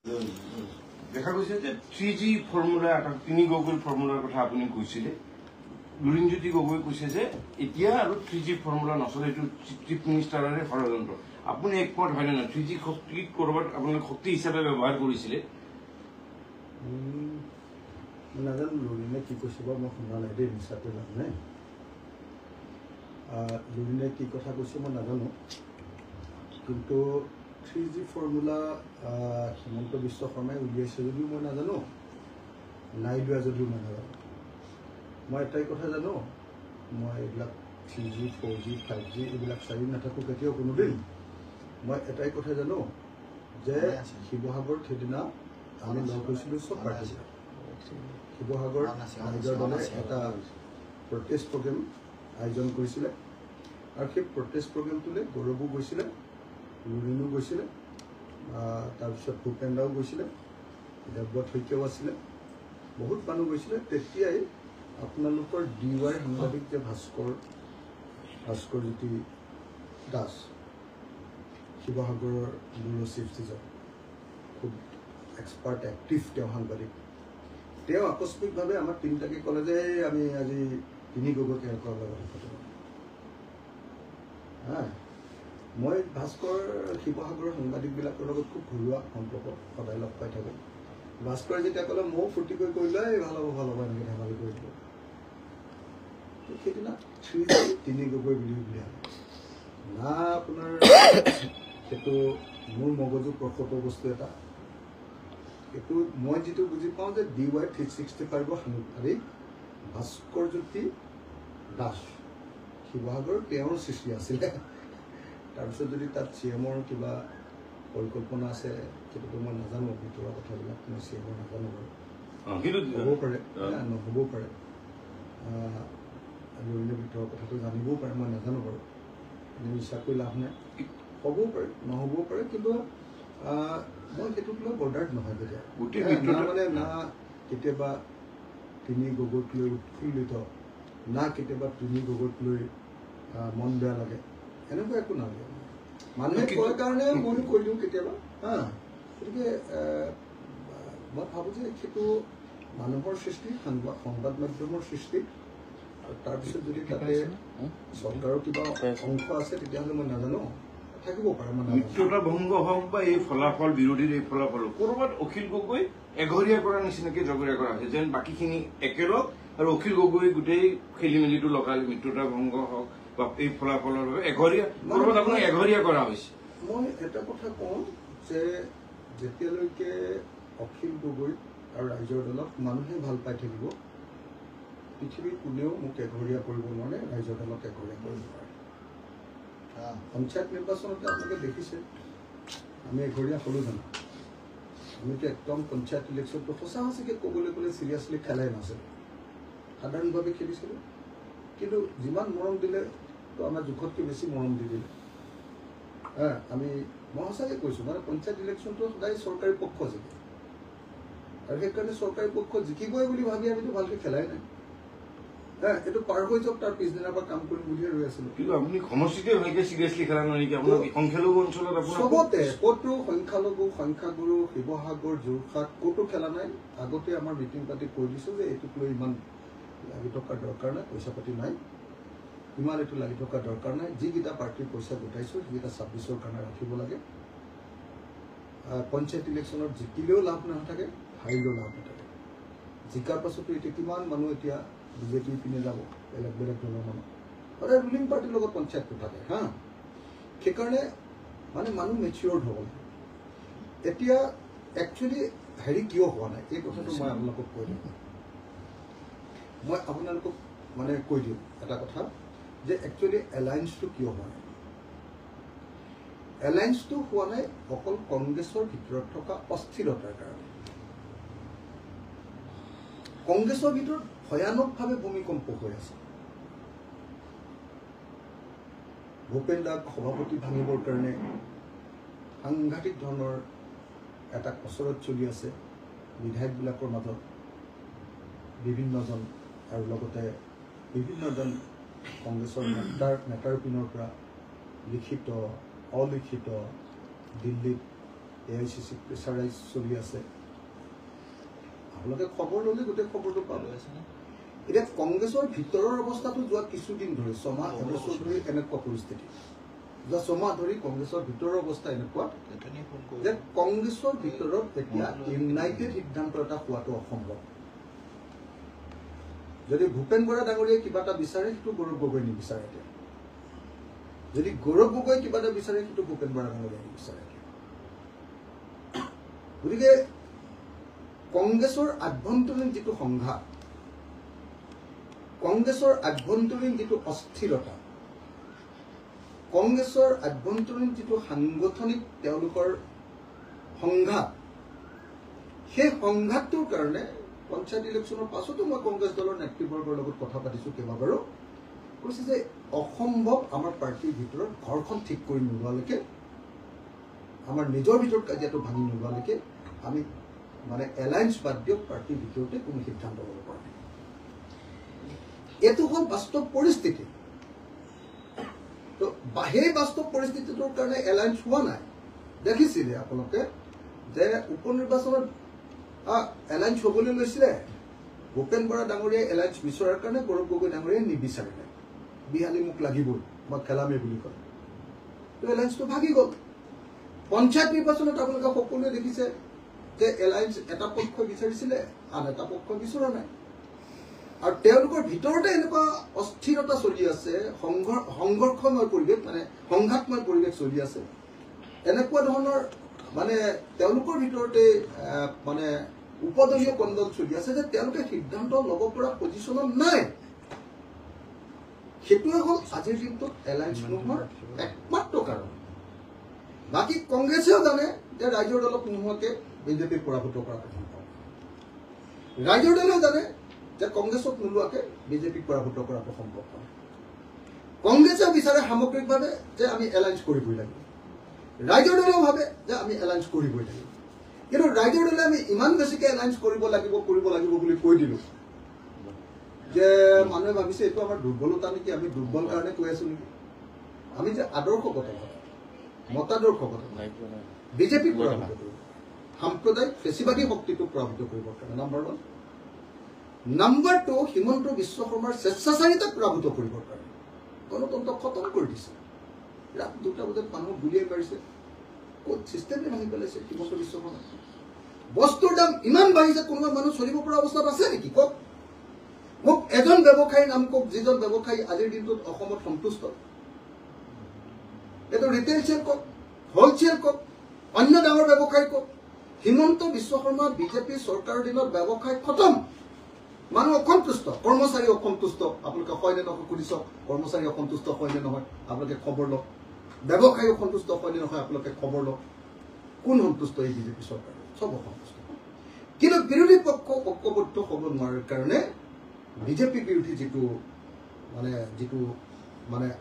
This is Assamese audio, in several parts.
দেখা গৈছে যে 3G ফৰ্মুলা এটা 3 গগৈৰ ফৰ্মুলাৰ কথা আপুনি কৈছিলে লুৰিণজ্যোতি গগৈ কৈছে যে এতিয়া আৰু 3G ফৰ্মুলা নচলে এইটো চিফ মিনিষ্টাৰৰে ষড়যন্ত্ৰ আপুনি একমত হয় নে 3G শক্তি কৰবাত আপোনালোকে শক্তি হিচাপে ব্যৱহাৰ কৰিছিলে নাজানো লুৰিণে কি কৈছে বা মই শুনা নাই দেই নিশ্চয় লাভ নাই লুৰিণে কি কথা কৈছে মই নাজানো কিন্তু 3G ফৰ্মুলা হিমন্ত বিশ্ব শৰ্মাই উলিয়াইছে যদিও মই নাজানো নাই দিয়া যদিও মই নাজানো মই এটাই কথা জানো মই এইবিলাক 3G 4G 5G এইবিলাক চাৰি নাথাকো কেতিয়াও কোনোদিন মই এটাই কথা জানো যে শিৱসাগৰ সেইদিনা আমি লগ হৈছিলোঁ চব পাৰ্টি শিৱসাগৰ ৰাইজৰ দলে এটা প্ৰটেষ্ট প্ৰগ্ৰেম আয়োজন কৰিছিলে আৰু সেই প্ৰটেষ্ট প্ৰগ্ৰেমটোলৈ গৌৰৱো গৈছিলে লুৰিণো গৈছিলে তাৰপিছত ভূপেন্দ্ৰও গৈছিলে দেৱব্ৰত শইকীয়াও আছিলে বহুত মানুহ গৈছিলে তেতিয়াই আপোনালোকৰ DY সাংবাদিক যে ভাস্কৰজ্যোতি দাস শিৱসাগৰৰ ব্যুৰ' চিফ ছিজন খুব এক্সপাৰ্ট এক্টিভ তেওঁ সাংবাদিক তেওঁ আকস্মিকভাৱে আমাৰ তিনিটাকে ক'লে যে আমি আজি 3 গগৈ কেনেকুৱা লগত মই ভাস্কৰ শিৱসাগৰৰ সাংবাদিকবিলাকৰ লগত খুব ঘৰুৱা সম্পৰ্ক সদায় লগ পাই থাকোঁ ভাস্কৰে যেতিয়া ক'লে ময়ো ফূৰ্তি কৰি কৰিলে ভাল হ'ব এনেকৈ ধেমালি কৰি দিলোঁ সেইদিনা 3 গগৈ বুলি উলিয়ালে না আপোনাৰ সেইটো মোৰ মগজু প্ৰসত বস্তু এটা এইটো মই যিটো বুজি পাওঁ যে DY 365 সাংবাদিক ভাস্কৰজ্যোতি দাস শিৱসাগৰ তেওঁৰ সৃষ্টি আছিলে তাৰপিছত যদি তাত CMৰ কিবা পৰিকল্পনা আছে সেইটোতো মই নাজানো ভিতৰুৱা কথাবিলাক মই CMৰ নাজানো বাৰু হ'ব পাৰে নহ'বও পাৰে লুৰিণৰ ভিতৰৰ কথাটো জানিবও পাৰে মই নাজানো বাৰু বিশ্বাস কৰি লাভ নাই হ'বও পাৰে নহ'বও পাৰে কিন্তু মই সেইটোক লৈ বৰ্ডাৰ্ড নহয় কেতিয়া মানে না কেতিয়াবা 3 গগৈক লৈ উৎফুল্লিত না কেতিয়াবা 3 গগৈক লৈ মন বেয়া লাগে এনেকুৱা একো নালাগে মানুহে কয় কাৰণে ময়ো কৈ দিওঁ কেতিয়াবা গতিকে মই ভাবোঁ যে সেইটো মানুহৰ সৃষ্টি সংবাদ মাধ্যমৰ সৃষ্টি আৰু তাৰপিছত যদি তাতে চৰকাৰৰ কিবা অংশ আছে তেতিয়াহ'লে মই নাজানো থাকিব পাৰে মানে মিত্ৰতা ভংগ হওক বা এই ফলাফল বিৰোধীৰ এই ফলাফল ক'ৰবাত অখিল গগৈ এঘৰীয়া কৰাৰ নিচিনাকৈ জগৰীয়া কৰা হৈছে যেন বাকীখিনি একেলগ আৰু অখিল গগৈ গোটেই খেলি মেলিটো লগালে মিত্ৰতা ভংগ হওক বা এই ফলাফলৰ বাবে এঘৰীয়া ক'ৰবাত আপোনাক এঘৰীয়া কৰা হৈছে মই এটা কথা কওঁ যে যেতিয়ালৈকে অখিল গগৈ আৰু ৰাইজৰ দলক মানুহে ভাল পাই থাকিব পৃথিৱীৰ কোনেও মোক এঘৰীয়া কৰিব নোৱাৰে ৰাইজৰ দলক এঘৰীয়া কৰিব নোৱাৰে পঞ্চায়ত নিৰ্বাচনতে আপোনালোকে দেখিছে আমি এঘৰীয়া হ'লো জানো আমিতো একদম পঞ্চায়ত ইলেকশ্যনটো সঁচাকৈ ক'বলৈ গ'লে চিৰিয়াছলি খেলাই নাছিলোঁ সাধাৰণভাৱে খেলিছিলোঁ কিন্তু যিমান মৰম দিলে তো আমাৰ জোখতকৈ বেছি মৰম দি দিলে আমি মই সঁচাকৈ কৈছোঁ মানে পঞ্চায়ত ইলেকশ্যনটো সদায় চৰকাৰী পক্ষ জিকে আৰু সেইকাৰণে চৰকাৰী পক্ষ জিকিবই বুলি ভাবি আমিতো ভালকৈ খেলাই নাই এইটো পাৰ হৈ যাওক তাৰ পিছদিনাৰ পৰা কাম কৰিম বুলিয়ে ৰৈ আছিলোঁ কিন্তু আপুনি সমষ্টিতে ভালকৈ চিৰিয়াছলি খেলা নাই নেকি আপোনাৰ সংখ্যালঘু অঞ্চলত চবতে ক'তো সংখ্যালঘু সংখ্যাগুৰু শিৱসাগৰ যোৰহাট ক'তো খেলা নাই আগতে আমাৰ মিটিং পাতি কৈ দিছোঁ যে এইটোক লৈ ইমান লাগি থকাৰ দৰকাৰ নাই পইচা পাতি নাই ইমান এইটো লাগি থকাৰ দৰকাৰ নাই যিকেইটা পাৰ্টিৰ পইচা গোটাইছোঁ সেইকেইটা 26ৰ কাৰণে ৰাখিব লাগে পঞ্চায়ত ইলেকশ্যনত জিকিলেও লাভ নাথাকে হাৰিলেও লাভ নাথাকে জিকাৰ পাছতো এতিয়া কিমান মানুহ এতিয়া বিজেপিৰ পিনে যাব বেলেগ বেলেগ দলৰ মানুহ সদায় ৰুলিং পাৰ্টিৰ লগত পঞ্চায়তটো থাকে সেইকাৰণে মানে মানুহ মেচিয়ৰ্ড হ'ব লাগে এতিয়া একচুৱেলি হেৰি কিয় হোৱা নাই এই কথাটো মই আপোনালোকক কৈ দিওঁ মই আপোনালোকক মানে কৈ দিওঁ এটা কথা যে একচুৱেলি এলায়েন্সটো কিয় হোৱা নাই এলায়েন্সটো হোৱা নাই অকল কংগ্ৰেছৰ ভিতৰত থকা অস্থিৰতাৰ কাৰণে কংগ্ৰেছৰ ভিতৰত ভয়ানকভাৱে ভূমিকম্প হৈ আছে ভূপেন্দ্ৰক সভাপতি ভাঙিবৰ কাৰণে সাংঘাতিক ধৰণৰ এটা কচৰত চলি আছে বিধায়কবিলাকৰ মাজত বিভিন্নজন আৰু লগতে বিভিন্নজন কংগ্ৰেছৰ নেতাৰ পিনৰ পৰা লিখিত অলিখিত দিল্লীত AICC প্ৰেছাৰাইজ চলি আছে আপোনালোকে খবৰ ল'লে গোটেই খবৰটো পাব এতিয়া কংগ্ৰেছৰ ভিতৰৰ অৱস্থাটো যোৱা কিছুদিন ধৰি ছমাহ এবছৰ ধৰি এনেকুৱা পৰিস্থিতি যোৱা ছমাহ ধৰি কংগ্ৰেছৰ ভিতৰৰ অৱস্থা এনেকুৱা যে কংগ্ৰেছৰ ভিতৰত এতিয়া ইউনাইটেড সিদ্ধান্ত এটা হোৱাটো অসম্ভৱ যদি ভূপেন বৰা ডাঙৰীয়াই কিবা এটা বিচাৰে সেইটো গৌৰৱ গগৈ নিবিচাৰে এতিয়া যদি গৌৰৱ গগৈ কিবা এটা বিচাৰে সেইটো ভূপেন বৰা ডাঙৰীয়াই নিবিচাৰে গতিকে কংগ্ৰেছৰ আভ্যন্তৰীণ যিটো সংঘাত কংগ্ৰেছৰ আভ্যন্তৰীণ যিটো অস্থিৰতা কংগ্ৰেছৰ আভ্যন্তৰীণ যিটো সাংগঠনিক তেওঁলোকৰ সংঘাত সেই সংঘাতটোৰ কাৰণে পঞ্চায়ত ইলেকশ্যনৰ পাছতো মই কংগ্ৰেছ দলৰ নেতৃবৰ্গৰ লগত কথা পাতিছোঁ কেইবাবাৰো কৈছে যে অসম্ভৱ আমাৰ পাৰ্টিৰ ভিতৰত ঘৰখন ঠিক কৰি নোলোৱালৈকে আমাৰ নিজৰ ভিতৰত কাজিয়াটো ভাঙি নোলোৱালৈকে আমি মানে এলায়েন্স বাদ দিয়ক পাৰ্টিৰ ভিতৰতে কোনো সিদ্ধান্ত ল'ব পৰা নাই এইটো হ'ল বাস্তৱ পৰিস্থিতি তো সেই বাস্তৱ পৰিস্থিতিটোৰ কাৰণে এলায়েন্স হোৱা নাই দেখিছিলে আপোনালোকে যে উপ নিৰ্বাচনত এলায়েন্স হ'বলৈ লৈছিলে ভূপেন বৰা ডাঙৰীয়াই এলায়েন্স বিচৰাৰ কাৰণে গৌৰৱ গগৈ ডাঙৰীয়াই নিবিচাৰিলে বিহালী মোক লাগিবই মই খেলামেই বুলি কয় তো এলায়েন্সটো ভাগি গ'ল পঞ্চায়ত নিৰ্বাচনত আপোনালোকে সকলোৱে দেখিছে যে এলায়েন্স এটা পক্ষ বিচাৰিছিলে আন এটা পক্ষ বিচৰা নাই আৰু তেওঁলোকৰ ভিতৰতে এনেকুৱা অস্থিৰতা চলি আছে সংঘৰ্ষময় পৰিৱেশ মানে সংঘাতময় পৰিৱেশ চলি আছে এনেকুৱা ধৰণৰ মানে তেওঁলোকৰ ভিতৰতে মানে উপদলীয় কন্দল চলি আছে যে তেওঁলোকে সিদ্ধান্ত ল'ব পৰা পজিশ্যনত নাই সেইটোৱে হ'ল আজিৰ দিনটোত এলায়েন্স নোহোৱাৰ একমাত্ৰ কাৰণ বাকী কংগ্ৰেছেও জানে যে ৰাইজৰ দলক নোহোৱাকৈ বিজেপিক পৰাভূত কৰাটো সম্ভৱ ৰাইজৰ দলেও জানে যে কংগ্ৰেছক নোলোৱাকৈ বিজেপিক পৰাভূত কৰাটো সম্ভৱ নহয় কংগ্ৰেছেও বিচাৰে সামগ্ৰিকভাৱে যে আমি এলায়েন্স কৰিবই লাগিব ৰাইজৰ দলেও ভাবে যে আমি এলায়েন্স কৰিবই লাগিব কিন্তু ৰাইজৰ দলে আমি ইমান বেছিকৈ এলায়েন্স কৰিব লাগিব বুলি কৈ দিলোঁ যে মানুহে ভাবিছে এইটো আমাৰ দুৰ্বলতা নেকি আমি দুৰ্বল কাৰণে কৈ আছোঁ নেকি আমি যে আদৰ্শগত মতাদৰ্শগত বিজেপিক পৰাভূত কৰিব সাম্প্ৰদায়িক ফেচিবাদী শক্তিটোক পৰাভূত কৰিবৰ কাৰণে নম্বৰ 1 নম্বৰ 2 হিমন্ত বিশ্ব শৰ্মাৰ স্বেচ্ছাচাৰিতাক পৰাভূত কৰিবৰ কাৰণে গণতন্ত্ৰ খতম কৰি দিছে ৰাত 2টা বজাত মানুহ গুলিয়াই মাৰিছে ক'ত চিষ্টেমে ভাঙি পেলাইছে হিমন্ত বিশ্ব শৰ্মা বস্তুৰ দাম ইমান বাঢ়িছে কোনোবা মানুহ চলিব পৰা অৱস্থাত আছে নেকি কওক মোক এজন ব্যৱসায়ীৰ নাম কওক যিজন ব্যৱসায়ী আজিৰ দিনটোত অসমত সন্তুষ্ট এইটো ৰিটেইল চেল কওক হোলচেল কওক অন্য ডাঙৰ ব্যৱসায়ী কওক হিমন্ত বিশ্ব শৰ্মা বিজেপি চৰকাৰৰ দিনত ব্যৱসায় খতম মানুহ অসন্তুষ্ট কৰ্মচাৰী অসন্তুষ্ট আপোনালোকে হয়নে নহয় সুধিছ কৰ্মচাৰী অসন্তুষ্ট হয়নে নহয় আপোনালোকে খবৰ লওক ব্যৱসায়ী অসন্তুষ্ট হয়নে নহয় আপোনালোকে খবৰ লওক কোন সন্তুষ্ট এই বিজেপি চৰকাৰ চব অসন্তুষ্ট কিন্তু বিৰোধী পক্ষ ঐক্যবদ্ধ হ'ব নোৱাৰাৰ কাৰণে বিজেপি বিৰোধী যিটো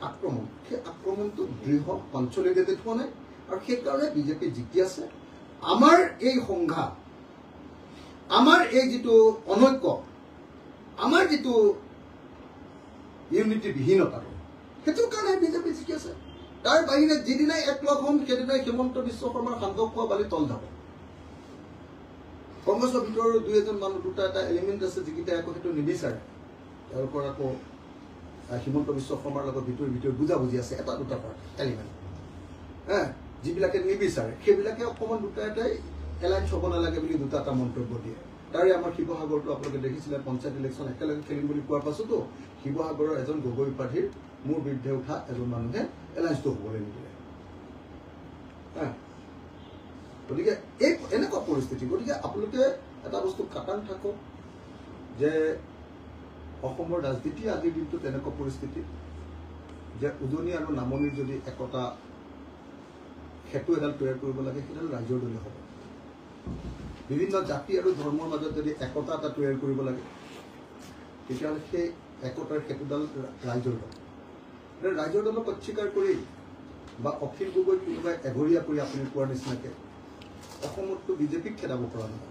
আক্ৰমণ সেই আক্ৰমণটো দৃঢ় কনচলিডেটেড হোৱা নাই আৰু সেইকাৰণে বিজেপি জিকি আছে আমাৰ এই সংঘাত আমাৰ এই যিটো অনৈক্য আমাৰ যিটো ইউনিটি বিহীনতা সেইটোৰ কাৰণে বিজেপি জিকি আছে তাৰ বাহিৰে যিদিনাই একলগ হ'ম সেইদিনাই হিমন্ত বিশ্ব শৰ্মাৰ সান্দক খোৱা বালি তল যাব কংগ্ৰেছৰ ভিতৰৰ 2-এজন মানুহ 2টা এটা এলিমেণ্ট আছে যিকেইটা আকৌ সেইটো নিবিচাৰে তেওঁলোকৰ আকৌ হিমন্ত বিশ্ব শৰ্মাৰ লগত ভিতৰি বুজাবুজি আছে এটা 2টা এলিমেণ্ট যিবিলাকে নিবিচাৰে সেইবিলাকে অকণমান 2টা এটাই এলায়েন্স হ'ব নালাগে বুলি 2টা এটা মন্তব্য দিয়ে তাৰে আমাৰ শিৱসাগৰটো আপোনালোকে দেখিছিলে পঞ্চায়ত ইলেকশ্যন একেলগে খেলিম বুলি কোৱাৰ পাছতো শিৱসাগৰৰ এজন গগৈ উপাধিৰ মোৰ বিৰুদ্ধে উঠা এজন মানুহে এলায়েন্সটো হ'বলৈ নিদিলে গতিকে এই এনেকুৱা পৰিস্থিতি গতিকে আপোনালোকে এটা বস্তু কাটান থাকক যে অসমৰ ৰাজনীতি আজিৰ দিনটোত এনেকুৱা পৰিস্থিতি যে উজনি আৰু নামনিৰ যদি একতা সেতু এডাল তৈয়াৰ কৰিব লাগে সেইডাল ৰাইজৰ দলে হ'ব বিভিন্ন জাতি আৰু ধৰ্মৰ মাজত যদি একতা এটা তৈয়াৰ কৰিব লাগে তেতিয়াহ'লে সেই একতাৰ সেতুডাল ৰাইজৰ দল ৰাইজৰ দলক অস্বীকাৰ কৰি বা অখিল গগৈ কোনোবাই এঘৰীয়া কৰি আপুনি কোৱাৰ নিচিনাকৈ অসমততো বিজেপিক খেদাব পৰা নহয়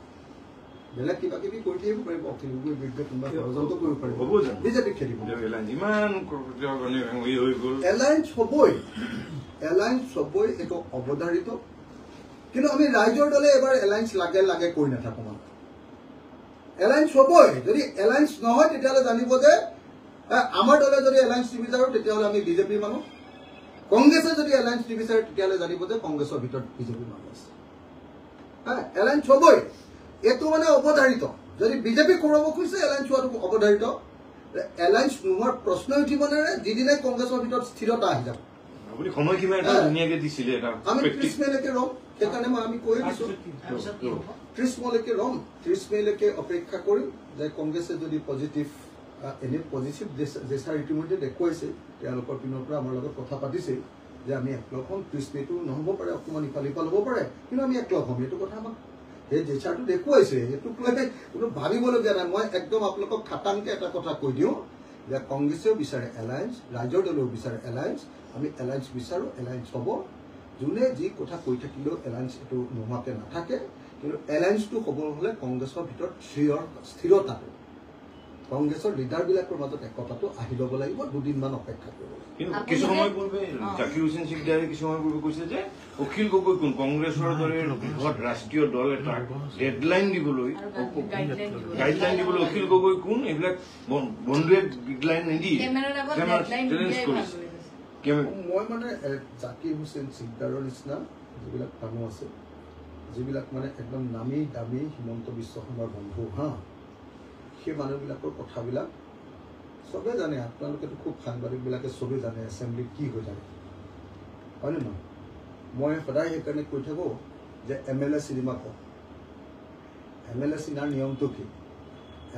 বেলেগ কিবা কিবি কৰি থাকিব পাৰিব অখিল গগৈৰ বিৰুদ্ধে কোনোবা ষড়যন্ত্ৰ কৰিব পাৰিব বিজেপিক খেদিব এলায়েন্স হ'বই এইটো অৱধাৰিত কিন্তু আমি ৰাইজৰ দলে এবাৰ এলায়েন্স লাগে কৈ নাথাকো মানে এলায়েন্স হ'বই যদি এলায়েন্স নহয় তেতিয়াহ'লে জানিব যে আমাৰ দলে যদি এলায়েন্স নিবিচাৰো তেতিয়াহ'লে আমি বিজেপিৰ মানুহ কংগ্ৰেছে যদি এলায়েন্স নিবিচাৰে তেতিয়াহ'লে জানিব যে কংগ্ৰেছৰ ভিতৰত বিজেপিৰ মানুহ আছে এলায়েন্স হ'বই এইটো মানে অৱধাৰিত যদি বিজেপি কৰিব খুজিছে এলায়েন্স হোৱাটো অৱধাৰিত এলায়েন্স নোহোৱাৰ প্ৰশ্ন উঠিব নে যিদিনাই কংগ্ৰেছৰ ভিতৰত স্থিৰতা আহি যাব আপুনি সময়সীমা এটা ধুনীয়াকে দিছিলে এটা আমি 30 মেলৈকে ৰম সেইকাৰণে মই আমি কৈ দিছো 30 মেলৈকে ৰম 30 মেলৈকে অপেক্ষা কৰিম যে কংগ্ৰেছে যদি পজিটিভ এনে পজিটিভ জেচাৰ ইতিমধ্যে দেখুৱাইছে তেওঁলোকৰ পিনৰ পৰা আমাৰ লগত কথা পাতিছে যে আমি একলগ হ'ম 30 মেটো নহ'ব পাৰে অকণমান ইফাল সিফাল হ'ব পাৰে কিন্তু আমি একলগ হ'ম এইটো কথা আমাক সেই জেচাৰটো দেখুৱাইছে এইটোক লৈ কোনো ভাবিবলগীয়া নাই মই একদম আপোনালোকক খাটাংকে এটা কথা কৈ দিওঁ যে কংগ্ৰেছেও বিচাৰে এলায়েন্স ৰাইজৰ দলেও বিচাৰে এলায়েন্স আমি এলায়েন্স বিচাৰো এলায়েন্স হ'ব যোনে যি কথা কৈ থাকিলেও এলায়েন্স এইটো নোহোৱাকৈ নাথাকে কিন্তু এলায়েন্সটো হ'ব হ'লে কংগ্ৰেছৰ ভিতৰত স্থিৰতাটো কংগ্ৰেছৰ লিডাৰবিলাকৰ মাজত একতাটো আহি ল'ব লাগিব দুদিনমান অপেক্ষা কৰিব কিন্তু কিছু সময় পূৰ্বে জাকিৰ হুছেইন সিকদাৰে কিছু সময় পূৰ্বে কৈছে যে অখিল গগৈ কোন কংগ্ৰেছৰ দৰে বৃহৎ ৰাষ্ট্ৰীয় দল এটা ডেডলাইন দিবলৈ গাইডলাইন দিবলৈ অখিল গগৈ কোন এইবিলাক বন্ধুৱে গাইডলাইন নিদি মই মানে জাকিৰ হুছেইন সিকদাৰৰ নিচিনা যিবিলাক মানুহ আছে যিবিলাক মানে একদম নামী দামী হিমন্ত বিশ্ব শৰ্মাৰ বন্ধু সেই মানুহবিলাকৰ কথাবিলাক চবে জানে আপোনালোকেতো খুব সাংবাদিকবিলাকে চবে জানে এছেম্বলিত কি হৈ থাকে হয়নে নহয় মই সদায় সেইকাৰণে কৈ থাকোঁ যে MLA চিনেমা কওক MLA চিনাৰ নিয়মটো কি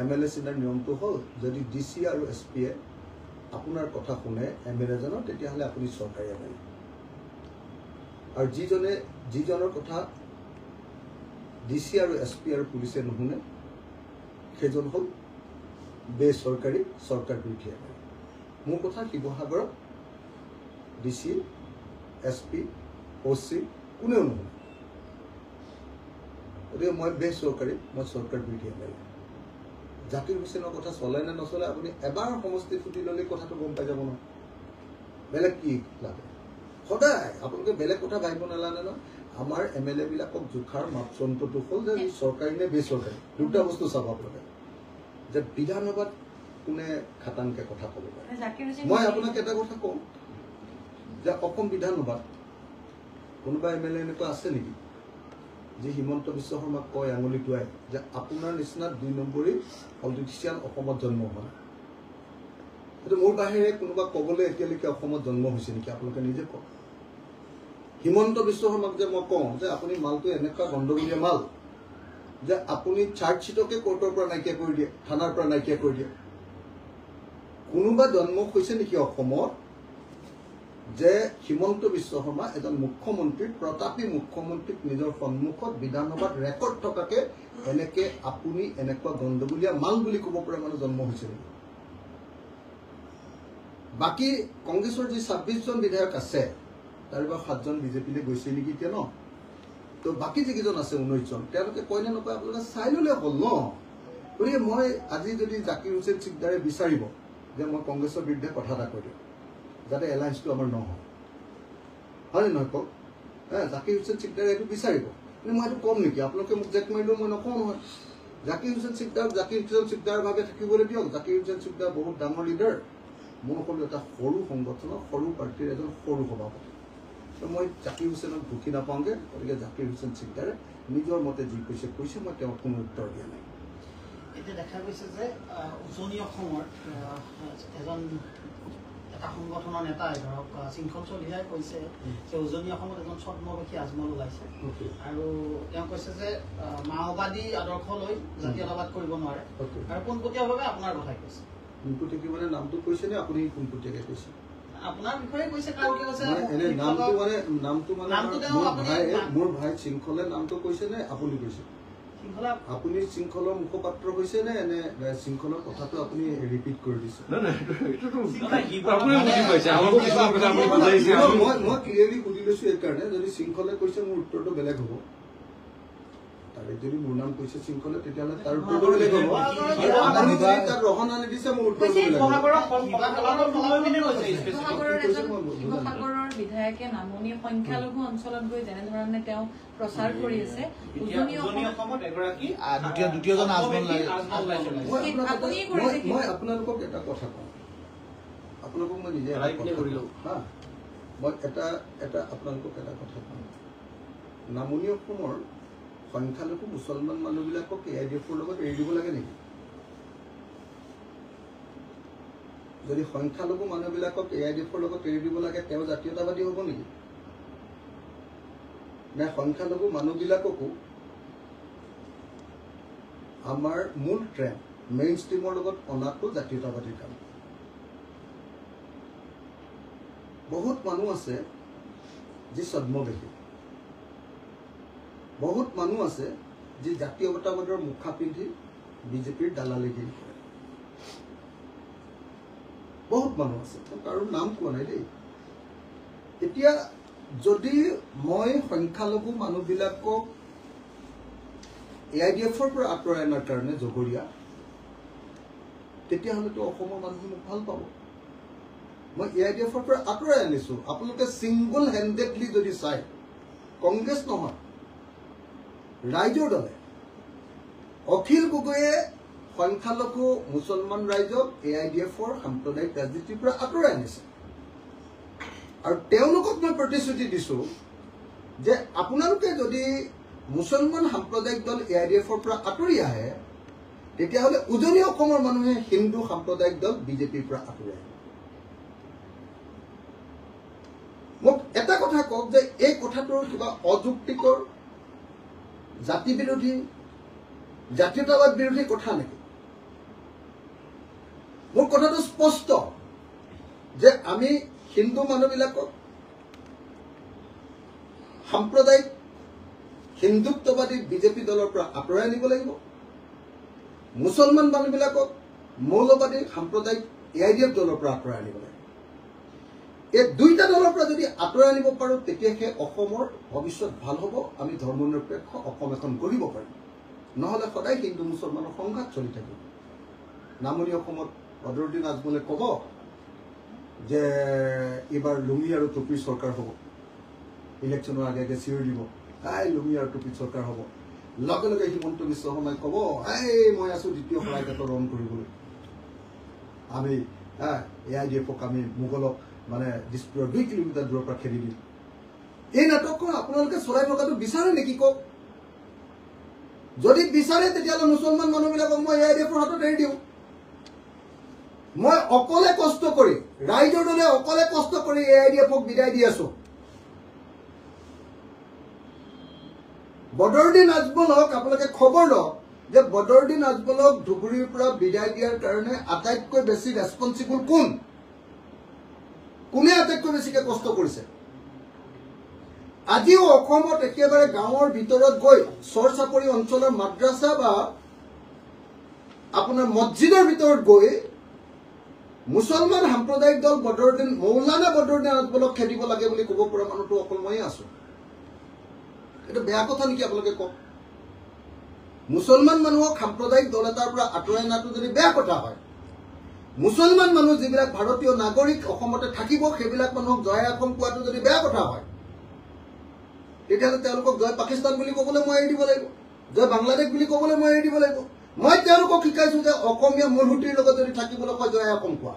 MLA চিনাৰ নিয়মটো হ'ল যদি DC আৰু SPয়ে আপোনাৰ কথা শুনে MLAজনৰ তেতিয়াহ'লে আপুনি চৰকাৰী MLA আৰু যিজনৰ কথা DC আৰু SP আৰু পুলিচে নুশুনে সেইজন হ'ল বেচৰকাৰী চৰকাৰ বিৰোধী MLA মোৰ কথা শিৱসাগৰত DC SP OC কোনেও নুশুনে গতিকে মই বেচৰকাৰী মই চৰকাৰ বিৰোধী MLA জাকিৰ হুছেইনৰ কথা চলে নে নচলে আপুনি এবাৰ সমষ্টি ফুটি ল'লে কথাটো গম পাই যাব ন বেলেগ কি লাগে সদায় আপোনালোকে বেলেগ কথা ভাবিব নালাগে ন আমাৰ MLA বিলাকক জোখাৰ মাপদণ্ডটো হ'ল যে চৰকাৰী নে বেচৰকাৰী দুটা বস্তু চাব আপোনালোকে যে বিধানসভাত কোনে খাটাংকে কথা ক'ব পাৰে মই আপোনাক এটা কথা কওঁ যে অসম বিধানসভাত কোনোবা MLA এনেকুৱা আছে নেকি যে হিমন্ত বিশ্ব শৰ্মাক কয় আঙুলি টুৱাই যে আপোনাৰ নিচিনা 2 নম্বৰী পলিটিচিয়ান অসমত জন্ম হোৱা এইটো মোৰ বাহিৰে কোনোবা ক'বলৈ এতিয়ালৈকে অসমত জন্ম হৈছে নেকি আপোনালোকে নিজে কওক হিমন্ত বিশ্ব শৰ্মাক যে মই কওঁ যে আপুনি মালটো এনেকুৱা গণ্ডগোলীয়া মাল যে আপুনি চাৰ্জশ্বিটকে কোৰ্টৰ পৰা নাইকিয়া কৰি দিয়ে থানাৰ পৰা নাইকিয়া কৰি দিয়ে কোনোবা জন্ম হৈছে নেকি অসমত যে হিমন্ত বিশ্ব শৰ্মা এজন মুখ্যমন্ত্ৰী প্ৰতাপী মুখ্যমন্ত্ৰীক নিজৰ সন্মুখত বিধানসভাত ৰেকৰ্ড থকাকে এনেকে আপুনি এনেকুৱা গণ্ডগোলীয়া মাল বুলি ক'ব পৰা মানুহ জন্ম হৈছে নেকি বাকী কংগ্ৰেছৰ যি 26জন বিধায়ক আছে তাৰ পৰা 7জন বিজেপিলৈ গৈছে নেকি এতিয়া ন তো বাকি যিকেইজন আছে 19জন তেওঁলোকে কয় নে নকয় আপোনালোকে চাই ল'লে হ'ল ন গতিকে মই আজি যদি জাকিৰ হুছেইন সিকদাৰে বিচাৰিব যে মই কংগ্ৰেছৰ বিৰুদ্ধে কথা এটা কৈ দিওঁ যাতে এলায়েন্সটো আমাৰ নহয় হয়নে নহয় কওক জাকিৰ হুছেইন সিকদাৰে এইটো বিচাৰিব কিন্তু মই এইটো কম নেকি আপোনালোকে মোক জেক মাৰিলেও মই নকওঁ নহয় জাকিৰ হুছেইন সিকদাৰ ভাৱে থাকিবলৈ দিয়ক জাকিৰ হুছেইন সিকদাৰ বহুত ডাঙৰ লিডাৰ মোৰ সকলো এটা সৰু সংগঠনৰ সৰু পাৰ্টীৰ এজন সৰু সভাপতি মই জাকিৰ হুছেইনক দুখী নাপাওঁগৈ গতিকে জাকিৰ হুছেইন সিকদাৰে নিজৰ মতে যি কৈছে মই তেওঁক কোনো উত্তৰ দিয়া নাই এতিয়া দেখা গৈছে যে উজনি অসমৰ এটা সংগঠনৰ নেতাই ধৰক শৃংখল চলিহাই কৈছে যে উজনি অসমত এজন ছদ্মবেশী আজমল ওলাইছে আৰু তেওঁ কৈছে যে মাওবাদী আদৰ্শ লৈ জাতীয়তাবাদ কৰিব নোৱাৰে আৰু পোনপটীয়াভাৱে আপোনাৰ কথাই কৈছে পোনপটীয়াকৈ মানে নামটো কৈছে নে আপুনি পোনপটীয়াকৈ কৈছে আপোনাৰ বিষয়ে কৈছে কাৰণ কি কৈছে এনে নামটো মানে মোৰ ভাই শৃংখলে নামটো কৈছে নে আপুনি কৈছে আপুনি শৃংখলৰ মুখপাত্ৰ হৈছে নে এনে শৃংখলৰ কথাটো আপুনি ৰিপিট কৰি দিছে মই ক্লিয়াৰলি সুধি লৈছো এইকাৰণে যদি শৃংখলে কৈছে মোৰ উত্তৰটো বেলেগ হ'ব তাৰে যদি মোৰ নাম কৈছে শৃংখলে তেতিয়াহ'লে তাৰ উত্তৰটো বেলেগ হ'ব আপুনি যদি তাক ৰহনা নিদিছে মোৰ উত্তৰটো বেলেগ হ'ব বিধায়কে নামনি সংখ্যালঘু অঞ্চলত গৈ যেনেধৰণে তেওঁ প্ৰচাৰ কৰি আছে উজনি অসমত এগৰাকী দ্বিতীয়জন আজমল মই আপোনালোকক এটা কথা কওঁ আপোনালোকক মই নিজে কৰিলোঁ হা মই এটা আপোনালোকক এটা কথা কওঁ নামনি অসমৰ সংখ্যালঘু মুছলমান মানুহবিলাকক AIDFৰ লগত এৰি দিব লাগে নেকি যদি সংখ্যালঘু মানুহবিলাকক AIDFৰ লগত এৰি দিব লাগে তেওঁ জাতীয়তাবাদী হ'ব নেকি নে সংখ্যালঘু মানুহবিলাককো আমাৰ মূল ট্ৰেণ্ড মেইন ষ্ট্ৰীমৰ লগত অনাটো জাতীয়তাবাদীৰ কাম বহুত মানুহ আছে যি ছদ্মবেশী বহুত মানুহ আছে যি জাতীয়তাবাদৰ মুখা পিন্ধি বিজেপিৰ দালালিগিৰি কৰে বহুত মানুহ আছে কাৰো নাম কোৱা নাই দেই এতিয়া যদি মই সংখ্যালঘু মানুহবিলাকক AIDFৰ পৰা আঁতৰাই অনাৰ কাৰণে জগৰীয়া তেতিয়াহ'লেতো অসমৰ মানুহে মোক ভাল পাব মই AIDFৰ পৰা আঁতৰাই আনিছোঁ আপোনালোকে ছিংগল হেণ্ডেডলি যদি চাই কংগ্ৰেছ নহয় ৰাইজৰ দলে অখিল গগৈয়ে সংখ্যালঘু মুছলমান ৰাইজক AIDFৰ সাম্প্ৰদায়িক ৰাজনীতিৰ পৰা আঁতৰাই আনিছে আৰু তেওঁলোকক মই প্ৰতিশ্ৰুতি দিছোঁ যে আপোনালোকে যদি মুছলমান সাম্প্ৰদায়িক দল AIDFৰ পৰা আঁতৰি আহে তেতিয়াহ'লে উজনি অসমৰ মানুহে হিন্দু সাম্প্ৰদায়িক দল বিজেপিৰ পৰা আঁতৰি আহে মোক এটা কথা কওক যে এই কথাটোৰ কিবা অযুক্তিকৰ জাতি বিৰোধী জাতীয়তাবাদ বিৰোধী কথা নেকি মোৰ কথাটো স্পষ্ট যে আমি হিন্দু মানুহবিলাকক সাম্প্ৰদায়িক হিন্দুত্ববাদী বিজেপি দলৰ পৰা আঁতৰাই আনিব লাগিব মুছলমান মানুহবিলাকক মৌলবাদী সাম্প্ৰদায়িক AIDF দলৰ পৰা আঁতৰাই আনিব লাগিব এই দুইটা দলৰ পৰা যদি আঁতৰাই আনিব পাৰোঁ তেতিয়াহে অসমৰ ভৱিষ্যত ভাল হ'ব আমি ধৰ্মনিৰপেক্ষ অসম এখন গঢ়িব পাৰিম নহ'লে সদায় হিন্দু মুছলমানৰ সংঘাত চলি থাকিব নামনি অসমত বদৰুদ্দিন আজমলে ক'ব যে এইবাৰ লুঙি আৰু টুপিৰ চৰকাৰ হ'ব ইলেকশ্যনৰ আগে আগে চিঞৰি দিব লুঙি আৰু টুপিৰ চৰকাৰ হ'ব লগে লগে হিমন্ত বিশ্ব শৰ্মাই ক'ব মই আছোঁ দ্বিতীয় শৰাইঘাটৰ ৰণ কৰিবলৈ আমি AIDFক আমি মোগলক মানে দিছপুৰৰ 2 কিলোমিটাৰ দূৰৰ পৰা খেদি দিম এই নাটকখন আপোনালোকে চলাই থকাটো বিচাৰে নেকি কওক যদি বিচাৰে তেতিয়াহ'লে মুছলমান মানুহবিলাকক মই AIDFৰ হাতত এৰি দিওঁ মই অকলে কষ্ট কৰি ৰাইজৰ দলে অকলে কষ্ট কৰি AIDFক বিদায় দি আছো বদৰুদ্দিন আজমলক আপোনালোকে খবৰ লওক যে বদৰুদ্দিন আজমলক ধুবুৰীৰ পৰা বিদায় দিয়াৰ কাৰণে আটাইতকৈ বেছি ৰেছপন্সিবল কোনে আটাইতকৈ বেছিকৈ কষ্ট কৰিছে আজিও অসমত একেবাৰে গাঁৱৰ ভিতৰত গৈ চৰ চাপৰি অঞ্চলৰ মাদ্ৰাছা বা আপোনাৰ মছজিদৰ ভিতৰত গৈ মুছলমান সাম্প্ৰদায়িক দল মৌলানা বদৰুদ্দিন আজমলক খেদিব লাগে বুলি ক'ব পৰা মানুহটো অকল ময়ে আছো এটা বেয়া কথা নেকি আপোনালোকে কওক মুছলমান মানুহক সাম্প্ৰদায়িক দল এটাৰ পৰা আঁতৰাই অনাটো যদি বেয়া কথা হয় মুছলমান মানুহ যিবিলাক ভাৰতীয় নাগৰিক অসমতে থাকিব সেইবিলাক মানুহক জয় অসম কোৱাটো যদি বেয়া কথা হয় তেতিয়াহ'লে তেওঁলোকক জয় পাকিস্তান বুলি ক'বলৈ মই এৰি দিব লাগিব জয় বাংলাদেশ বুলি ক'বলৈ মই এৰি দিব লাগিব মই তেওঁলোকক শিকাইছো যে অসমীয়া মূলসুঁতিৰ লগত যদি থাকিবলৈ কয় জয় অসম কোৱা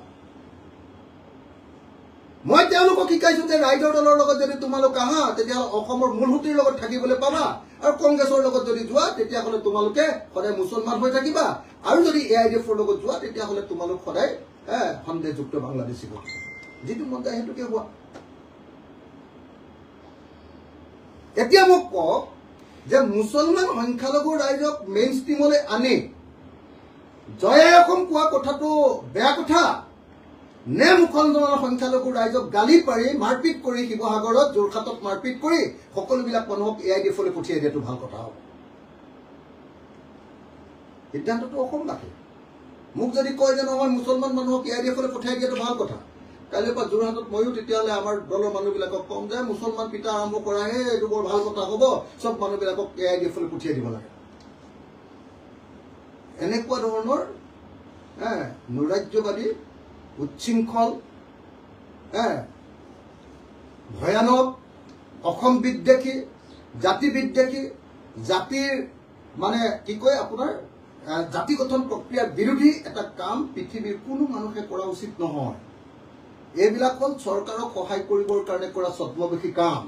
মই তেওঁলোকক শিকাইছো যে ৰাইজৰ দলৰ লগত যদি তোমালোক আহা তেতিয়াহ'লে অসমৰ মূলসুঁতিৰ লগত থাকিবলৈ পাবা আৰু কংগ্ৰেছৰ লগত যদি যোৱা তেতিয়াহ'লে তোমালোকে সদায় মুছলমান হৈ থাকিবা আৰু যদি AIDFৰ লগত যোৱা তেতিয়াহ'লে তোমালোক সদায় সন্দেহযুক্ত বাংলাদেশী হ'ব যিটো মন যায় সেইটোকে হোৱা এতিয়া মোক কওক যে মুছলমান সংখ্যালঘু ৰাইজক মেইন ষ্ট্ৰীমলৈ আনি জয় অসম কোৱা কথাটো বেয়া কথা নে মুছলমান সংখ্যালঘু ৰাইজক গালি পাৰি মাৰপিট কৰি শিৱসাগৰত যোৰহাটত মাৰপিট কৰি সকলোবিলাক মানুহক AIDFলৈ পঠিয়াই দিয়াটো ভাল কথা হ'ব সিদ্ধান্তটো অসমবাসী মোক যদি কয় যে নহয় মুছলমান মানুহক AIDFলৈ পঠিয়াই দিয়াটো ভাল কথা কাইলৈৰ পৰা যোৰহাটত ময়ো তেতিয়াহ'লে আমাৰ দলৰ মানুহবিলাকক ক'ম যে মুছলমান পিতা আৰম্ভ কৰাহে এইটো বৰ ভাল কথা হ'ব চব মানুহবিলাকক AIDFলৈ পঠিয়াই দিব লাগে এনেকুৱা ধৰণৰ নৈৰাজ্যবাদী উচ্ছৃংখল ভয়ানক, অসম বিদ্বেষী, জাতি বিদ্বেষী, জাতিৰ মানে কি কয় আপোনাৰ জাতি গঠন প্ৰক্ৰিয়াৰ বিৰোধী এটা কাম পৃথিৱীৰ কোনো মানুহে কৰা উচিত নহয়। এইবিলাক হ'ল চৰকাৰক সহায় কৰিবৰ কাৰণে কৰা ছদ্মবেশী কাম।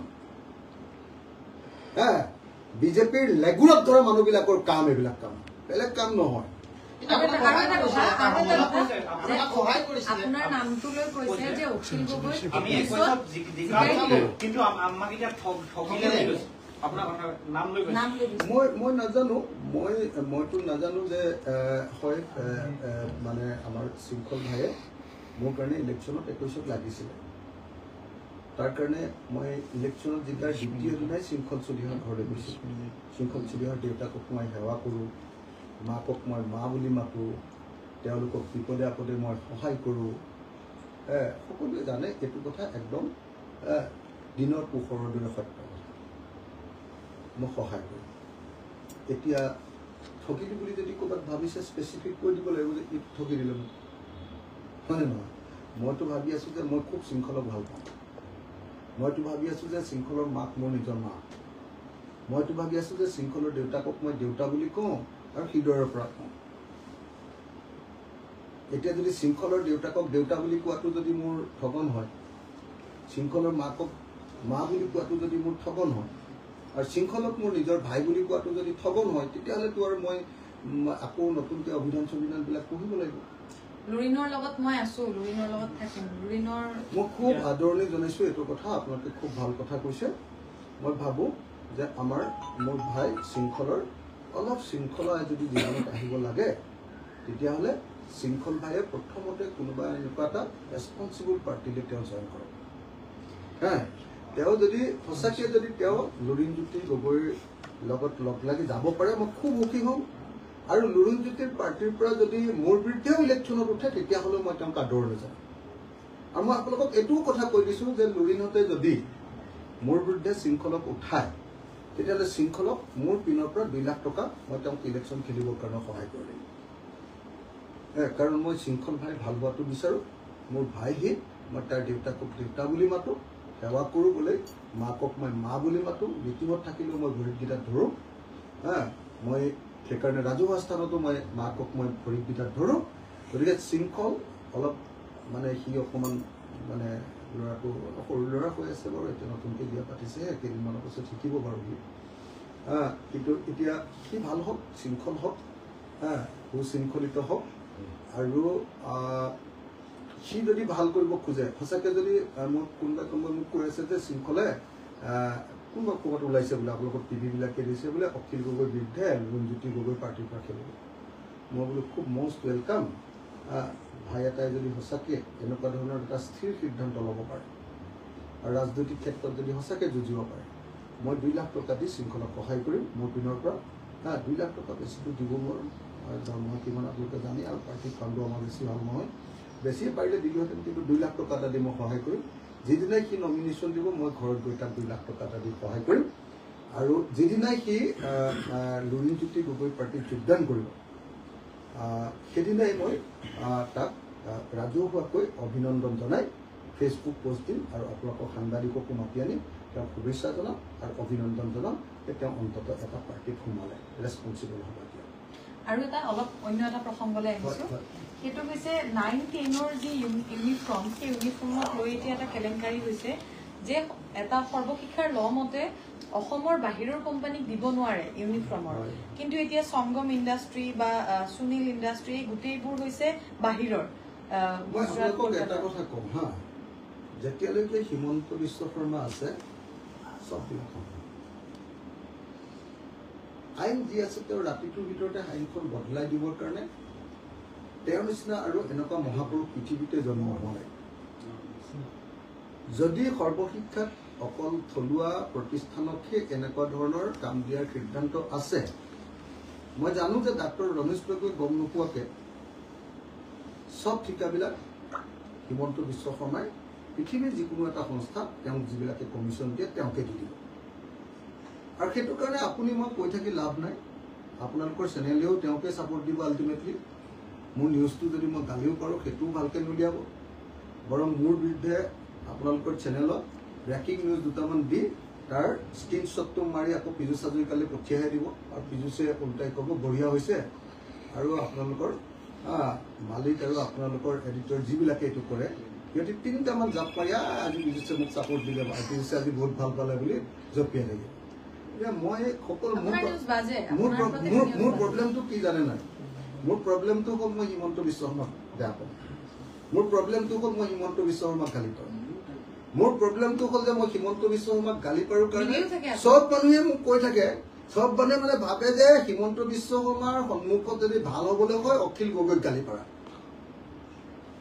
বিজেপিৰ লেগুৰত ধৰা মানুহবিলাকৰ কাম, এইবিলাক কাম, বেলেগ কাম নহয়। আপোনাৰ নামটো লৈ কৈছে যে অখিল গগৈ কিন্তু আমাক এতিয়া মই নাজানো, মইতো নাজানো যে হয় মানে আমাৰ শৃংখল ভাইয়ে মোৰ কাৰণে ইলেকশ্যনত 21ত লাগিছিলে। তাৰ কাৰণে মই ইলেকশ্যনত জিকাৰ দ্বিতীয় দিনাই শৃংখল চলিহাৰ ঘৰলৈ গৈছিলোঁ। শৃংখল চলিহাৰ দেউতাকক মই সেৱা কৰোঁ, মাকক মই মা বুলি মাতোঁ, তেওঁলোকক বিপদে আপদে মই সহায় কৰোঁ। সকলোৱে জানে এইটো কথা একদম দিনৰ পোহৰৰ দৰে সত্য। মই সহায় কৰোঁ। এতিয়া ঠগিলোঁ বুলি যদি ক'ৰবাত ভাবিছে স্পেচিফিক কৈ দিব লাগিব যে এইটো ঠগি দিলে মোক, হয়নে নহয়? মইতো ভাবি আছোঁ যে মই খুব শৃংখলক ভাল পাওঁ। মইতো ভাবি আছোঁ যে শৃংখলৰ মাক মোৰ নিজৰ মা। মইতো ভাবি আছোঁ যে শৃংখলৰ দেউতাকক মই দেউতা বুলি কওঁ আৰু হৃদয়ৰ পৰা কওঁ। এতিয়া যদি শৃংখলৰ দেউতাকক দেউতা বুলি কোৱাটো যদি মোৰ ঠগন হয়, শৃংখলৰ মাকক মা বুলি কোৱাটো যদি মোৰ ঠগন হয়, আৰু শৃংখলক মোৰ নিজৰ ভাই বুলি কোৱাটো যদি ঠগন হয়, তেতিয়াহ'লেতো আৰু মই আকৌ নতুনকৈ অভিধানবিলাক পঢ়িব লাগিব। লুৰিণৰ লগত মই আছো, লুৰিণৰ লগত থাকিম। লুৰিণৰ মই খুব আদৰণি জনাইছোঁ এইটো কথা, আপোনালোকে খুব ভাল কথা কৈছে। মই ভাবোঁ যে মোৰ ভাই শৃংখলৰ অলপ শৃংখলা যদি জীৱনত আহিব লাগে, তেতিয়াহ'লে শৃংখল ভাইয়ে প্ৰথমতে কোনোবা এনেকুৱা এটা ৰেছপনচিবল পাৰ্টিলৈ তেওঁ জইন কৰক। তেওঁ যদি সঁচাকৈ যদি তেওঁ লুৰিণজ্যোতি গগৈৰ লগত লগ লাগি যাব পাৰে, মই খুব সুখী হ'ম। আৰু লুৰিণজ্যোতিৰ পাৰ্টিৰ পৰা যদি মোৰ বিৰুদ্ধেও ইলেকশ্যনত উঠে, তেতিয়াহ'লেও মই তেওঁক আদৰণি জনাম। আৰু মই আপোনালোকক এইটোও কথা কৈ দিছোঁ যে লুৰিণহঁতে যদি মোৰ বিৰুদ্ধে শৃংখলক উঠায়, তেতিয়াহ'লে শৃংখলক মোৰ পিনৰ পৰা 2 লাখ টকা মই তেওঁক ইলেকশ্যন খেলিবৰ কাৰণে সহায় কৰি দিম। কাৰণ মই শৃংখল ভাই ভাল হোৱাটো বিচাৰোঁ। মোৰ ভাই সি, মই তাৰ দেউতাকক দেউতা বুলি মাতোঁ, সেৱা কৰোঁ বোলে, মাকক মই মা বুলি মাতোঁ, মিটিঙত থাকিলেও মই ভৰিতকেইটাত ধৰোঁ। মই সেইকাৰণে ৰাজহুৱা স্থানতো মই মাকক মই ভৰিতকেইটাত ধৰোঁ। গতিকে শৃংখল অলপ মানে সি অকণমান মানে ল'ৰাটো সৰু ল'ৰা হৈ আছে বাৰু, এতিয়া নতুনকৈ বিয়া পাতিছে, কেইদিনমানৰ পাছত শিকিব বাৰু সি। কিন্তু এতিয়া সি ভাল হওক, শৃংখল হওক, সুশৃংখলিত হওক। আৰু সি যদি ভাল কৰিব খোজে, সঁচাকৈ যদি কোনোবাই মোক কৈ আছে যে শৃংখলে কোনোবা ক'ৰবাত ওলাইছে বোলে, আপোনালোকৰ টিভিবিলাকে দিছে বোলে অখিল গগৈৰ বিৰুদ্ধে লুৰিণজ্যোতি গগৈ পাৰ্টিৰ পৰা খেলিব। মই বোলো খুব মষ্ট ৱেলকাম। ভাই এটাই যদি সঁচাকৈ এনেকুৱা ধৰণৰ এটা স্থিৰ সিদ্ধান্ত ল'ব পাৰে আৰু ৰাজনৈতিক ক্ষেত্ৰত যদি সঁচাকৈ যুঁজিব পাৰে, মই 2 লাখ টকা দি শৃংখলক সহায় কৰিম মোৰ পিনৰ পৰা। 2 লাখ টকা বেছিটো দিব নোৱাৰোঁ, দৰমহা কিমান আপোনালোকে জানে, আৰু পাৰ্টিৰ ফাণ্ডো আমাৰ বেছি ভাল নহয়। বেছিয়ে পাৰিলে দিলোহেঁতেন, কিন্তু 2 লাখ টকা এটা দি মই সহায় কৰিম। যিদিনাই সি নমিনেশ্যন দিব, মই ঘৰত গৈ তাক 2 লাখ টকা এটা দি সহায় কৰিম। আৰু যিদিনাই সি লুৰিণজ্যোতি গগৈ পাৰ্টিত যোগদান কৰিব, সেইদিনাই মই তাক ৰাজহুৱাকৈ অভিনন্দন জনাই ফেচবুক পোষ্ট দিম আৰু আপোনালোকৰ সাংবাদিককো মাতি আনিম, তেওঁক শুভেচ্ছা জনাম আৰু অভিনন্দন জনাম যে তেওঁ অন্ততঃ এটা পাৰ্টিত সোমালে, ৰেছপনচিবল হ'ব। আৰু এটা অলপ অন্য এটা প্ৰসংগলৈ আহিছোঁ, সেইটো হৈছে 9-10ৰ যি ইউনিফৰ্ম, সেই ইউনিফৰ্মক লৈ এতিয়া এটা কেলেংকাৰী হৈছে যে এটা সৰ্বশিক্ষাৰ ল মতে অসমৰ বাহিৰৰ কোম্পানীক দিব নোৱাৰে ইউনিফৰ্মৰ, কিন্তু এতিয়া সংগম ইণ্ডাষ্ট্ৰী বা সুনীল ইণ্ডাষ্ট্ৰী গোটেইবোৰ হৈছে বাহিৰৰ। এটা কথা কম হা, যেতিয়ালৈকে হিমন্ত বিশ্ব শৰ্মা আছে চববিলাক আইন যি আছে, তেওঁ ৰাতিটোৰ ভিতৰতে আইনখন বদলাই দিবৰ কাৰণে তেওঁৰ নিচিনা আৰু এনেকুৱা মহাপুৰুষ পৃথিৱীতে জন্ম হোৱা নাই। যদি সৰ্বশিক্ষাত অকল থলুৱা প্ৰতিষ্ঠানতহে এনেকুৱা ধৰণৰ কাম দিয়াৰ সিদ্ধান্ত আছে, মই জানো যে ডাক্তৰ ৰমেশ গগৈ গম নোপোৱাকৈ চব ঠিকাবিলাক হিমন্ত বিশ্ব শৰ্মাই পৃথিৱীৰ যিকোনো এটা সংস্থা তেওঁক যিবিলাকে কমিশ্যন দিয়ে তেওঁকে দি দিব। আৰু সেইটো কাৰণে আপুনি মই কৈ থাকি লাভ নাই, আপোনালোকৰ চেনেলেও তেওঁকে ছাপোৰ্ট দিব। আল্টিমেটলি মোৰ নিউজটো যদি মই গালিও পাৰোঁ, সেইটোও ভালকৈ নুলিয়াব, বৰং মোৰ বিৰুদ্ধে আপোনালোকৰ চেনেলত ব্ৰেকিং নিউজ দুটামান দি তাৰ স্ক্ৰীনশ্বটটো মাৰি আকৌ পীযুষ হাজৰিকালৈ পঠিয়াই দিব আৰু পীযুষে ওলটাই ক'ব বঢ়িয়া হৈছে আৰু আপোনালোকৰ মালিক আৰু আপোনালোকৰ এডিটৰ যিবিলাকে এইটো কৰে সিহঁতে 3টামান জাপ মাৰি আজি পীযুষে মোক ছাপোৰ্ট দিলে পীযুষে আজি বহুত ভাল পালে বুলি জপিয়াই থাকে এতিয়া মই সকলো মোৰ প্ৰব্লেমটো কি জানে নাই মোৰ প্ৰব্লেমটো হ'ল মই হিমন্ত বিশ্ব শৰ্মাক বেয়া পাওঁ মোৰ প্ৰব্লেমটো হ'ল মই হিমন্ত বিশ্ব শৰ্মাক গালি পাৰোঁ মোৰ প্ৰব্লেমটো হ'ল যে মই হিমন্ত বিশ্ব শৰ্মাক গালি পাৰোঁ কাৰণে চব মানুহে মোক কৈ থাকে সব মানুহে মানে ভাবে যে হিমন্ত বিশ্ব শৰ্মাৰ সন্মুখত যদি ভাল হ'বলৈ হয় অখিল গগৈক গালি পাৰা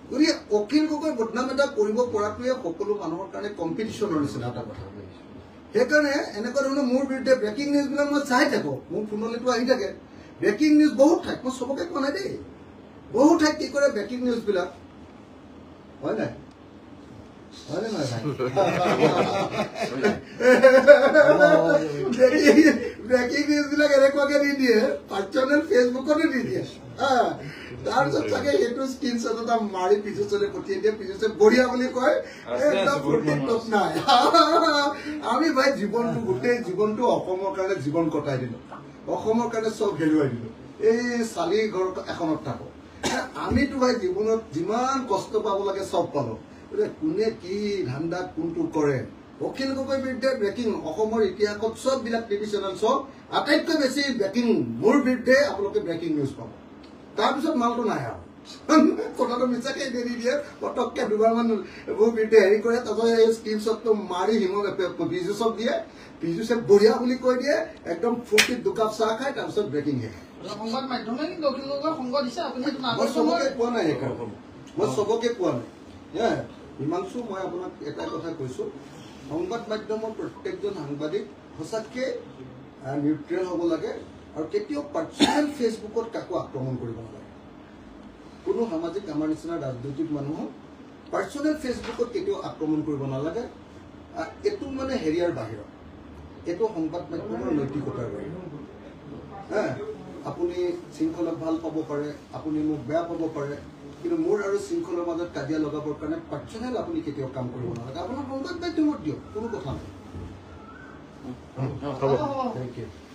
গতিকে অখিল গগৈ বদনাম এটা কৰিব পৰাটোৱে সকলো মানুহৰ কাৰণে কম্পিটিশ্যনৰ নিচিনা এটা কথা সেইকাৰণে এনেকুৱা ধৰণৰ মোৰ বিৰুদ্ধে ব্ৰেকিং নিউজবিলাক মই চাই থাকোঁ মোৰ ফোনলৈতো আহি থাকে ব্ৰেকিং নিউজ বহুত ঠাইত মই চবকে কোৱা নাই দেই বহু ঠাইত কি কৰে ব্ৰেকিং নিউজবিলাক হয় নাই হয়নে নহয় ব্ৰেকিং নিউজবিলাক এনেকুৱাকে দি দিয়ে পাৰ্চনেল ফেচবুকতে দি দিয়ে তাৰপিছত চাগে সেইটো স্ক্ৰীনশ্বট এটা মাৰি পীযুষলৈ পঠিয়াই দিয়ে পীযুষে বঢ়িয়া বুলি কয় নাই আমি ভাই জীৱনটো গোটেই জীৱনটো অসমৰ কাৰণে জীৱন কটাই দিলো অসমৰ কাৰণে চব হেৰুৱাই দিলো এই চালি ঘৰ এখনত থাকো আমিতো ভাই জীৱনত যিমান কষ্ট পাব লাগে চব পালো কোনে কি ধান্দা কোনটো কৰে অখিল গগৈৰ বিৰুদ্ধে ব্ৰেকিং অসমৰ ইতিহাসত চববিলাক টিভি চেনেল চব আটাইতকৈ বেছি ব্ৰেকিং মোৰ বিৰুদ্ধে আপোনালোকে ব্ৰেকিং নিউজ পাব তাৰপিছত মালটো নাই আৰু কথাটো মিছাকে দি দিয়ে পটককে দুবাৰমান মোৰ বিৰুদ্ধে হেৰি কৰে তাৰপিছত এই স্ক্ৰীনশ্বটটো মাৰি পীযুষক দিয়ে পীযুষে বঢ়িয়া বুলি কৈ দিয়ে একদম ফূৰ্তিত দুকাপ চাহ খায় তাৰপিছত ব্ৰেকিং শেষ সংবাদ মাধ্যমে কিন্তু অখিল গগৈক সংগ দিছে আপুনি মই চবকে কোৱা নাই মই চবকে কোৱা নাই হিমাংশু মই আপোনাক এটা কথা কৈছো সংবাদ মাধ্যমৰ প্ৰত্যেকজন সাংবাদিক সঁচাকে নিউট্ৰেল হ'ব লাগে আৰু কেতিয়াও পাৰ্চনেল ফেচবুকত কাকো আক্ৰমণ কৰিব নালাগে কোনো সামাজিক আমাৰ নিচিনা ৰাজনৈতিক মানুহক পাৰ্চনেল ফেচবুকত কেতিয়াও আক্ৰমণ কৰিব নালাগে এইটো মানে হেৰিয়াৰ বাহিৰত এইটো সংবাদ মাধ্যমৰ নৈতিকতাৰ বাহিৰত আপুনি শৃংখলাক ভাল পাব পাৰে আপুনি মোক বেয়া পাব পাৰে কিন্তু মোৰ আৰু শৃংখলাৰ মাজত কাজিয়া লগাবৰ কাৰণে পাৰ্চনেল আপুনি কেতিয়াও কাম কৰিব নালাগে আপোনাৰ সংবাদ মাধ্যমত দিয়ক কোনো কথা নাই হ'ব থেংক ইউ